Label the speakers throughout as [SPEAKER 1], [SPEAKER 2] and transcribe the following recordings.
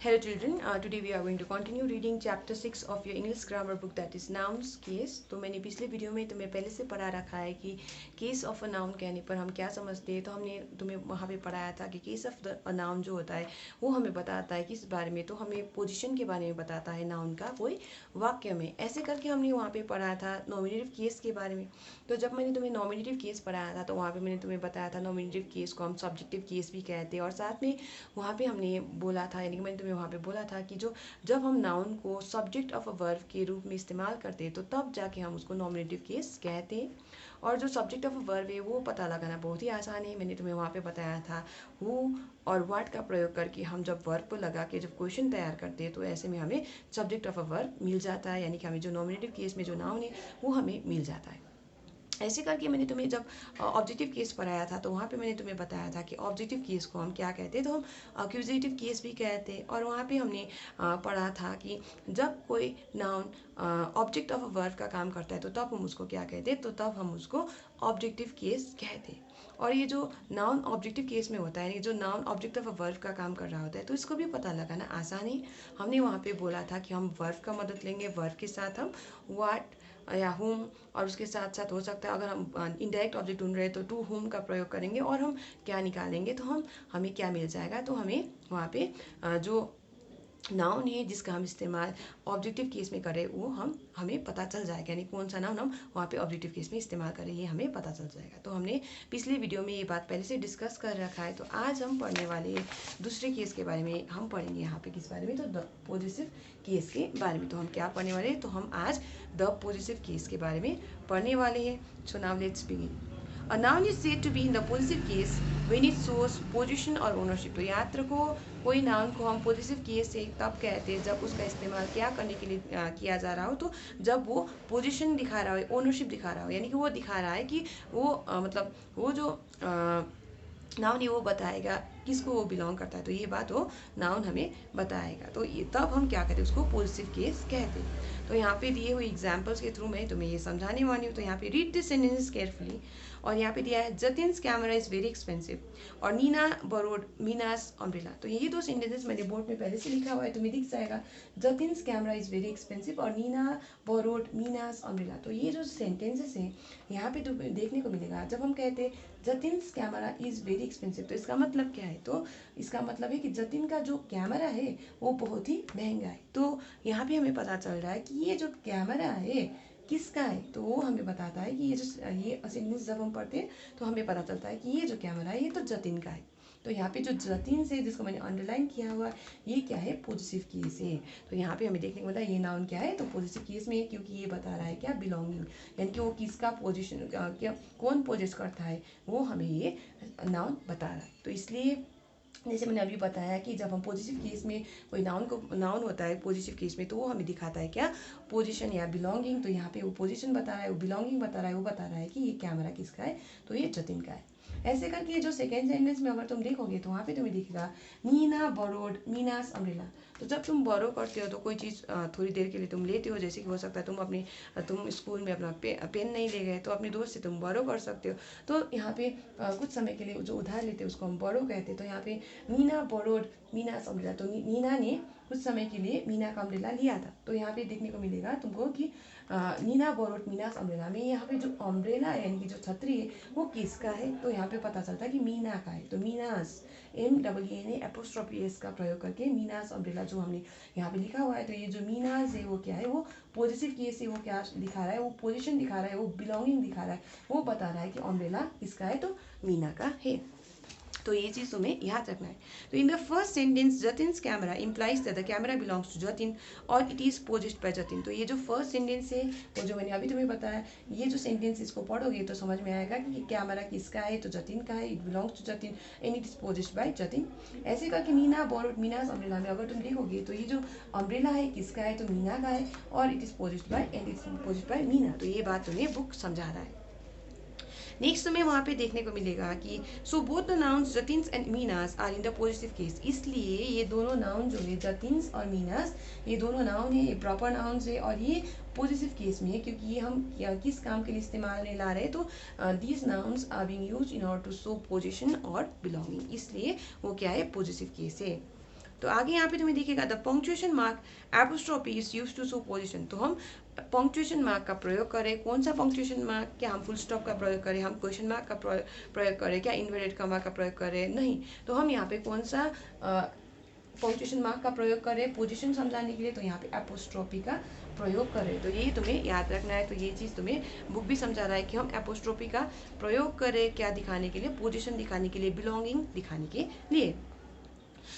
[SPEAKER 1] Hello children, today we are going to continue reading chapter 6 of your English grammar book, that is nouns case। तो मैंने पिछले video में तुम्हें पहले से पढ़ा रखा है कि केस ऑफ अ नाउन कहने पर हम क्या समझते हैं। तो हमने तुम्हें वहाँ पे पढ़ाया था कि केस ऑफ द नाउन जो होता है वो हमें बताता है किस बारे में, तो हमें पोजीशन के बारे में बताता है नाउन का कोई वाक्य में। ऐसे करके हमने वहाँ पे पढ़ाया था नॉमिनेटिव केस के बारे में। तो जब मैंने तुम्हें नॉमिनेटिव केस पढ़ाया था तो वहाँ पे मैंने तुम्हें बताया था नॉमिनेटिव केस को हम सब्जेक्टिव केस भी कहते हैं, और साथ में वहाँ पे हमने बोला था, यानी कि मैंने तुम्हें वहाँ पे बोला था कि जब हम नाउन को सब्जेक्ट ऑफ अ वर्ब के रूप में इस्तेमाल करते हैं तो तब जाके हम उसको नॉमिनेटिव केस कहते हैं। और जो सब्जेक्ट ऑफ अ वर्ब है वो पता लगाना बहुत ही आसान है। मैंने तुम्हें वहाँ पे बताया था हु और व्हाट का प्रयोग करके हम जब वर्ब को लगा के जब क्वेश्चन तैयार करते हैं तो ऐसे में हमें सब्जेक्ट ऑफ अ वर्ब मिल जाता है, यानी कि हमें जो नॉमिनेटिव केस में जो नाउन है वो हमें मिल जाता है। ऐसे करके मैंने तुम्हें जब ऑब्जेक्टिव केस पढ़ाया था तो वहाँ पे मैंने तुम्हें बताया था कि ऑब्जेक्टिव केस को हम क्या कहते हैं, तो हम अक्यूजेटिव केस भी कहते हैं। और वहाँ पे हमने पढ़ा था कि जब कोई noun object of a verb का काम करता है तो तब हम उसको क्या कहते हैं, तो तब हम उसको ऑब्जेक्टिव केस कहते हैं। और ये जो नाउन ऑब्जेक्टिव केस में होता है, यानी जो noun object of a verb का काम कर रहा होता है, तो इसको भी पता लगाना आसान है। हमने वहाँ पे बोला था कि हम वर्ब का मदद लेंगे, वर्ब के साथ हम व्हाट या हुम, और उसके साथ साथ हो सकता है अगर हम इनडायरेक्ट ऑब्जेक्ट ढूंढ रहे हैं तो टू हुम का प्रयोग करेंगे और हम क्या निकालेंगे, तो हमें क्या मिल जाएगा, तो हमें वहाँ पे जो नाउन है जिसका हम इस्तेमाल ऑब्जेक्टिव केस में करें वो हमें पता चल जाएगा, यानी कौन सा नाउन हम वहाँ पे ऑब्जेक्टिव केस में इस्तेमाल करें ये हमें पता चल जाएगा। तो हमने पिछले वीडियो में ये बात पहले से डिस्कस कर रखा है। तो आज हम पढ़ने वाले दूसरे केस के बारे में हम पढ़ेंगे यहाँ पे किस बारे में, तो द पॉजिटिव केस के बारे में। तो हम क्या पढ़ने वाले हैं, तो हम आज द पॉजिटिव केस के बारे में पढ़ने वाले हैं। So now let's begin. A noun is said to be in the possessive case when it shows position or ownership। तो याद रखो कोई नाउन को हम पॉजिटिव केस से तब कहते हैं जब उसका इस्तेमाल क्या करने के लिए किया जा रहा हो, तो जब वो पोजीशन दिखा रहा हो, ओनरशिप दिखा रहा हो, यानी कि वो दिखा रहा है कि वो मतलब वो जो नाउन है वो बताएगा किसको वो बिलोंग करता है, तो ये बात वो नाउन हमें बताएगा। तो ये तब हम क्या कहते हैं, उसको पॉजिटिव केस कहते हैं। तो यहाँ पे दिए हुए एग्जांपल्स के थ्रू मैं तुम्हें ये समझाने वाली हूँ। तो यहाँ पे रीड दिस सेंटेंसेस केयरफुली। और यहाँ पे दिया है जतिन्स कैमरा इज़ वेरी एक्सपेंसिव और नीना बोरोड मीनास अम्ब्रेला। तो ये दो सेंटेंसेस मैंने बोर्ड में पहले से लिखा हुआ है, तुम्हें दिख जाएगा। जतिन्स कैमरा इज़ वेरी एक्सपेंसिव और नीना बोरोड मीनास अम्ब्रेला। तो ये जो सेंटेंसेस हैं यहाँ पे तुम्हें देखने को मिलेगा जब हम कहते हैं जतिन्स कैमरा इज़ वेरी एक्सपेंसिव, तो इसका मतलब क्या है, तो इसका मतलब है कि जतिन का जो कैमरा है वो बहुत ही महंगा है। तो यहाँ पे हमें पता चल रहा है कि ये जो कैमरा है किसका है, तो वो हमें बताता है कि ये सेंटेंस जब हम पढ़ते हैं तो हमें पता चलता है कि ये जो कैमरा है ये तो जतिन का है। तो यहाँ पे जो जतिन से जिसको मैंने अंडरलाइन किया हुआ ये क्या है, पॉजिटिव केस है। तो यहाँ पे हमें देखने को मिला ये नाउन क्या है, तो पॉजिटिव केस में है, क्योंकि ये बता रहा है क्या, बिलोंगिंग, यानी कि वो किसका पोजिशन क्या कौन पोजेस करता है वो हमें ये नाउन बता रहा है। तो इसलिए जैसे मैंने अभी बताया कि जब हम पॉजिटिव केस में कोई नाउन होता है पॉजिटिव केस में, तो वो हमें दिखाता है क्या, पोजीशन या बिलोंगिंग। तो यहाँ पे वो पोजीशन बता रहा है, वो बिलोंगिंग बता रहा है, वो बता रहा है कि ये कैमरा किसका है, तो ये जतिन का है। ऐसे करके जो सेकेंड सेंटेंस में अगर तुम देखोगे तो वहाँ पे तुम्हें दिखेगा नीना बोरोड मीनास अम्ब्रेला। तो जब तुम बोरो करते हो तो कोई चीज़ थोड़ी देर के लिए तुम लेते हो, जैसे कि हो सकता है तुम स्कूल में अपना पेन नहीं ले गए तो अपने दोस्त से तुम बोरो कर सकते हो। तो यहाँ पे कुछ समय के लिए जो उधार लेते हैं उसको हम बोरो कहते हैं। तो यहाँ पे नीना बोरोड मीनास अम्ब्रेला, तो नीना ने कुछ समय के लिए मीना का अम्ब्रेला लिया था। तो यहाँ पे देखने को मिलेगा तुमको कि नीना बोरोड मीनास अम्ब्रेला में यहाँ पे जो अम्ब्रेला है यानी कि जो छतरी है वो किसका है, तो यहाँ पे पता चलता है कि मीना का है। तो मीनास MEEN एपोस्ट्रोफी एस का प्रयोग करके मीनास अम्ब्रेला जो हमने यहाँ पे लिखा हुआ है, तो ये जो मीनास है वो क्या है, वो पॉजिटिव केस है, वो क्या दिखा रहा है, वो पोजीशन दिखा रहा है, वो बिलोंगिंग दिखा रहा है, वो बता रहा है कि अम्ब्रेला किसका है, तो मीना का है। तो ये चीज़ तुम्हें याद रखना है। तो in the first sentence Jatin's camera implies that the camera belongs to Jatin और it is possessed by Jatin. तो ये जो फर्स्ट सेंटेंस है वो जो मैंने अभी तुम्हें बताया, ये जो सेंटेंस इसको पढ़ोगे तो समझ में आएगा कि कैमरा किसका है, तो जतिन का है, it belongs to Jatin and it is possessed by Jatin. ऐसे करके नीना बोरोड मीनास अम्ब्रेला में अगर तुम देखोगे तो ये जो अम्ब्रेला है किसका है, तो मीना का है, और it is possessed bye and it is possessed by Meena. तो ये बात तुम्हें बुक समझा रहा है। नेक्स्ट में वहाँ पे देखने को मिलेगा कि so both the nouns Jatin's and Meena's are in the positive case. इसलिए ये दोनों नाउन जो है जतिन्स और मीनास, ये दोनों नाउन है, ये प्रॉपर नाउन्स है और ये पॉजिटिव केस में है, क्योंकि ये हम किस काम के लिए इस्तेमाल में ला रहे हैं, तो these nouns are being used in order to show position और बिलोंगिंग, इसलिए वो क्या है, पॉजिटिव केस है। तो आगे यहाँ पे तुम्हें दिखेगा the punctuation mark apostrophe is use to show position. तो हम पंक्चुएशन मार्क का प्रयोग करें, कौन सा पंक्चुएशन मार्क, क्या हम फुल स्टॉप का प्रयोग करें, हम क्वेश्चन मार्क का प्रयोग करें, क्या इन्वर्टेड कॉमा का प्रयोग करें, नहीं। तो हम यहाँ पे कौन सा पंक्चुएशन मार्क का प्रयोग करें पोजीशन समझाने के लिए, तो यहाँ पे एपोस्ट्रोफी का प्रयोग करें। तो ये तुम्हें याद रखना है। तो ये चीज़ तुम्हें बुक भी समझा रहा है कि हम एपोस्ट्रोफी का प्रयोग करें क्या दिखाने के लिए, पोजीशन दिखाने के लिए, बिलोंगिंग दिखाने के लिए।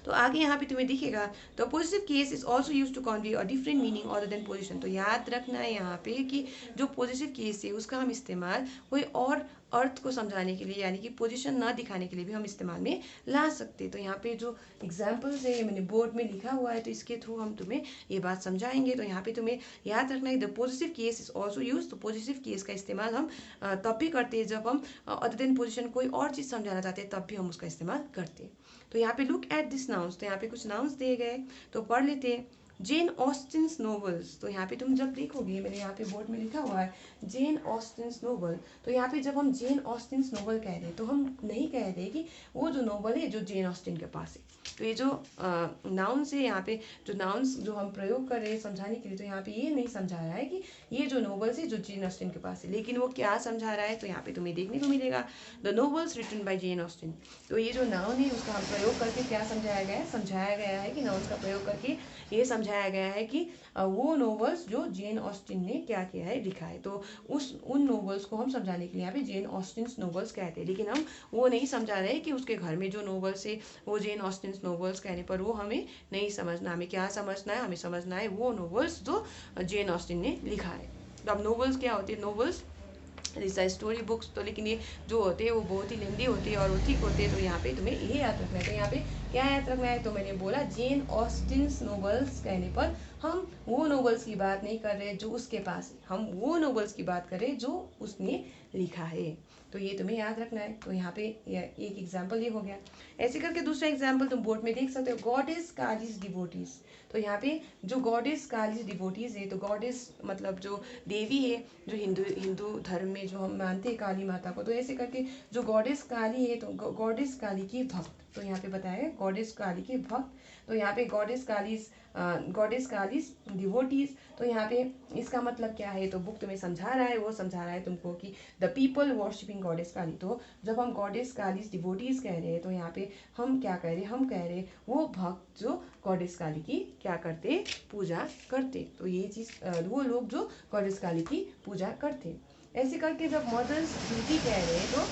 [SPEAKER 1] तो आगे यहाँ पे तुम्हें दिखेगा the positive case is also use to convey a different meaning other than position. तो याद रखना है यहाँ पे कि जो पॉजिटिव केस है उसका हम इस्तेमाल कोई और अर्थ को समझाने के लिए, यानी कि पोजीशन ना दिखाने के लिए भी हम इस्तेमाल में ला सकते हैं। तो यहाँ पे जो एग्जाम्पल्स है मैंने बोर्ड में लिखा हुआ है, तो इसके थ्रू हम तुम्हें ये बात समझाएंगे। तो यहाँ पे तुम्हें याद रखना है the positive case is also use. तो पॉजिटिव केस का इस्तेमाल हम तब भी करते हैं जब हम अदर देन पोजिशन कोई और चीज़ समझाना चाहते हैं, तब भी हम उसका इस्तेमाल करते हैं। तो यहाँ पे लुक एट दिस नाउन्स। तो यहाँ पे कुछ नाउन्स दिए गए, तो पढ़ लेते हैं। जेन ऑस्टिन्स नोवेल्स। तो यहाँ पे तुम जब देखोगे, मैंने यहाँ पे बोर्ड में लिखा हुआ है जेन ऑस्टिन्स नोवेल। तो यहाँ पे जब हम जेन ऑस्टिन्स नोवेल कह रहे हैं, तो हम नहीं कह रहे कि वो जो नोवेल है जो जेन ऑस्टिन के पास है। तो ये जो नाउन्स है, यहाँ पे जो नाउन्स जो हम प्रयोग कर रहे हैं समझाने के लिए, तो यहाँ पे ये नहीं समझा रहा है कि ये जो नोवेल्स है जो जेन ऑस्टिन के पास है, लेकिन वो क्या समझा रहा है, तो यहाँ पे तुम्हें देखने को मिलेगा the novels written by Jane Austen. तो ये जो नाउन है उसका हम प्रयोग करके क्या समझाया गया है, समझाया गया है कि नाउन्स का प्रयोग करके ये समझाया गया है कि वो नोवेल्स जो जेन ऑस्टिन ने क्या किया है, लिखा है। तो उन नोवेल्स को हम समझाने के लिए यहाँ पे जेन ऑस्टिन्स नोवेल्स कहते हैं, लेकिन हम वो नहीं समझा रहे कि उसके घर में जो नोवेल्स है वो जेन ऑस्टिन्स नोवेल्स कहने पर वो हमें नहीं समझना। हमें क्या समझना है, हमें समझना है वो नोवेल्स जो जेन ऑस्टिन ने लिखा है। तो अब नोवेल्स क्या होते हैं, नोवेल्स जैसा स्टोरी बुक्स, तो लेकिन ये जो होते हैं वो बहुत ही लेंदी होती है और वो ठीक होते हैं। तो यहाँ पे तुम्हें ये याद रखना है। तो यहाँ पे क्या याद रखना है, तो मैंने बोला जेन ऑस्टिन्स नोवेल्स कहने पर हम वो नोवेल्स की बात नहीं कर रहे जो उसके पास है, हम वो नोवेल्स की बात कर रहे जो उसने लिखा है। तो ये तुम्हें याद रखना है। तो यहाँ पे एक एग्जाम्पल ये हो गया। ऐसे करके दूसरा एग्जाम्पल तुम बोर्ड में देख सकते हो, गॉडेस कालीज डिवोटीज। तो यहाँ पे जो गॉडेस कालीज डिवोटीज है, तो गॉडेस मतलब जो देवी है, जो हिंदू धर्म में जो हम मानते हैं काली माता को। तो ऐसे करके जो गॉडेस काली है, तो गॉडेस काली की भक्त। तो यहाँ पे बताया है गॉडेस काली के भक्त। तो यहाँ पे गॉडेस कालीज डिवोटीज। तो यहाँ पे इसका मतलब क्या है, तो बुक तुम्हें समझा रहा है, वो समझा रहा है तुमको कि द पीपल वर्शिपिंग गॉडेस काली। तो जब हम गॉडेस कालीज डिवोटीज कह रहे हैं, तो यहाँ पे हम क्या कह रहे हैं, हम कह रहे हैं वो भक्त जो गॉडेस काली की क्या करते, पूजा करते। तो ये चीज़ वो लोग जो गॉडेस काली की पूजा करते। ऐसे करके जब मदर्स ड्यूटी कह रहे हैं, तो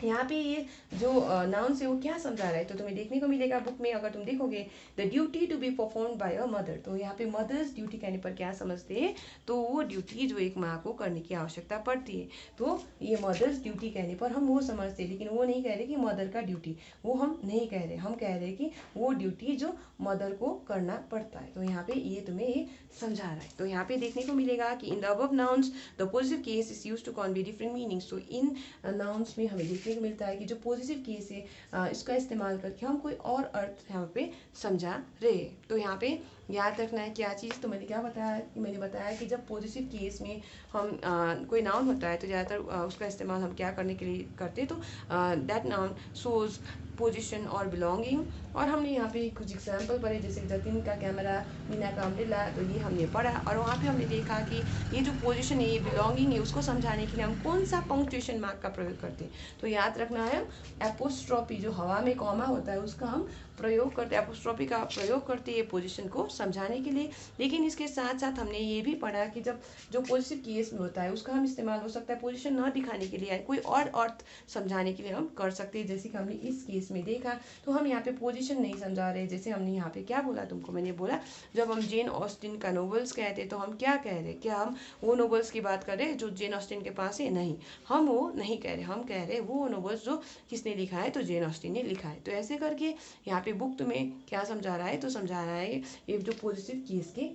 [SPEAKER 1] यहाँ पे ये जो नाउन से वो क्या समझा रहा है, तो तुम्हें देखने को मिलेगा बुक में। अगर तुम देखोगे the duty to be perform by a mother. तो यहाँ पे मदर्स ड्यूटी कहने पर क्या समझते हैं, तो वो ड्यूटी जो एक माँ को करने की आवश्यकता पड़ती है। तो ये मदर्स ड्यूटी कहने पर हम वो समझते हैं, लेकिन वो नहीं कह रहे कि मदर का ड्यूटी, वो हम नहीं कह रहे। हम कह रहे कि वो ड्यूटी जो मदर को करना पड़ता है। तो यहाँ पे ये तुम्हें ये समझा रहा है। तो यहाँ पे देखने को मिलेगा कि in the above nouns the positive case is used to convey different meanings. तो इन नाउन्स में हमें देखने को मिलता है कि जो पॉजिटिव केस है इसका इस्तेमाल करके हम कोई और अर्थ यहाँ पे समझा रहे। तो यहाँ पे याद रखना है क्या चीज़, तो मैंने क्या बताया कि मैंने बताया कि जब पॉजिटिव केस में हम कोई नाउन होता है, तो ज़्यादातर उसका इस्तेमाल हम क्या करने के लिए करते, तो दैट नाउन शोज पोजीशन और बिलोंगिंग। और हमने यहाँ पे कुछ एग्जाम्पल पढ़े, जैसे जतिन का कैमरा, मीना का अम्ब्रेला। तो ये हमने पढ़ा और वहाँ पे हमने देखा कि ये जो पोजीशन है, ये बिलोंगिंग है, उसको समझाने के लिए हम कौन सा पंक्चुएशन मार्क का प्रयोग करते हैं। तो याद रखना है एपोस्ट्रोफी, जो हवा में कॉमा होता है उसका हम प्रयोग करते हैं, एपोस्ट्रोफी का प्रयोग करते हैं पोजीशन को समझाने के लिए। लेकिन इसके साथ साथ हमने ये भी पढ़ा कि जब जो पॉजिटिव केस में होता है उसका हम इस्तेमाल हो सकता है पोजीशन ना दिखाने के लिए, कोई और अर्थ समझाने के लिए हम कर सकते हैं। जैसे कि हमने इस केस में देखा, तो हम यहाँ पे पोजीशन नहीं समझा रहे। जैसे हमने यहाँ पे क्या बोला तुमको, मैंने बोला जब हम जेन ऑस्टिन का नोवेल्स कहते तो हम क्या कह रहे, क्या हम वो नोवेल्स की बात कर रहे जो जेन ऑस्टिन के पास है, नहीं, हम वो नहीं कह रहे। हम कह रहे वो नोवेल्स जो किसने लिखा है, तो जेन ऑस्टिन ने लिखा है। तो ऐसे करके यहाँ पे बुक तुम्हें क्या समझा रहा है, तो समझा रहा है ये जो पॉजिटिव केस के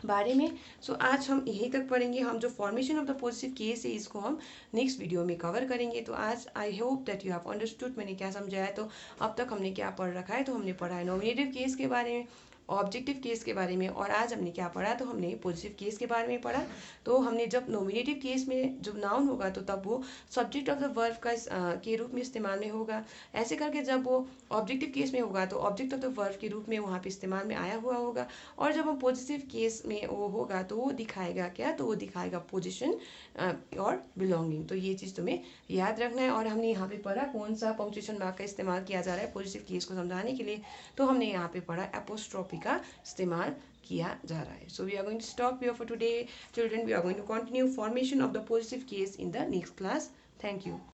[SPEAKER 1] बारे में। सो आज हम यहीं तक पढ़ेंगे। हम जो formation of the positive case है इसको हम नेक्स्ट वीडियो में कवर करेंगे। तो आज I hope that you have understood मैंने क्या समझाया। तो अब तक हमने क्या पढ़ रखा है, तो हमने पढ़ा है नॉमिनेटिव केस के बारे में, ऑब्जेक्टिव केस के बारे में। और आज हमने क्या पढ़ा, तो हमने पॉजिटिव केस के बारे में पढ़ा। तो हमने जब नॉमिनेटिव केस में जब नाउन होगा तो तब वो सब्जेक्ट ऑफ द वर्ब का के रूप में इस्तेमाल में होगा। ऐसे करके जब वो ऑब्जेक्टिव केस में होगा तो ऑब्जेक्ट ऑफ द वर्ब के रूप में वहाँ पे इस्तेमाल में आया हुआ होगा। और जब वो पॉजिटिव केस में वो होगा तो वो दिखाएगा क्या, तो वो दिखाएगा पोजिशन और बिलोंगिंग। तो ये चीज़ तुम्हें याद रखना है। और हमने यहाँ पे पढ़ा कौन सा पंक्चुएशन मार्क का इस्तेमाल किया जा रहा है पॉजिटिव केस को समझाने के लिए। तो हमने यहाँ पे पढ़ा एपोस्ट्रोफी का इस्तेमाल किया जा रहा है। So we are going to stop here for today children. We are going to continue formation of the positive case in the next class. Thank you.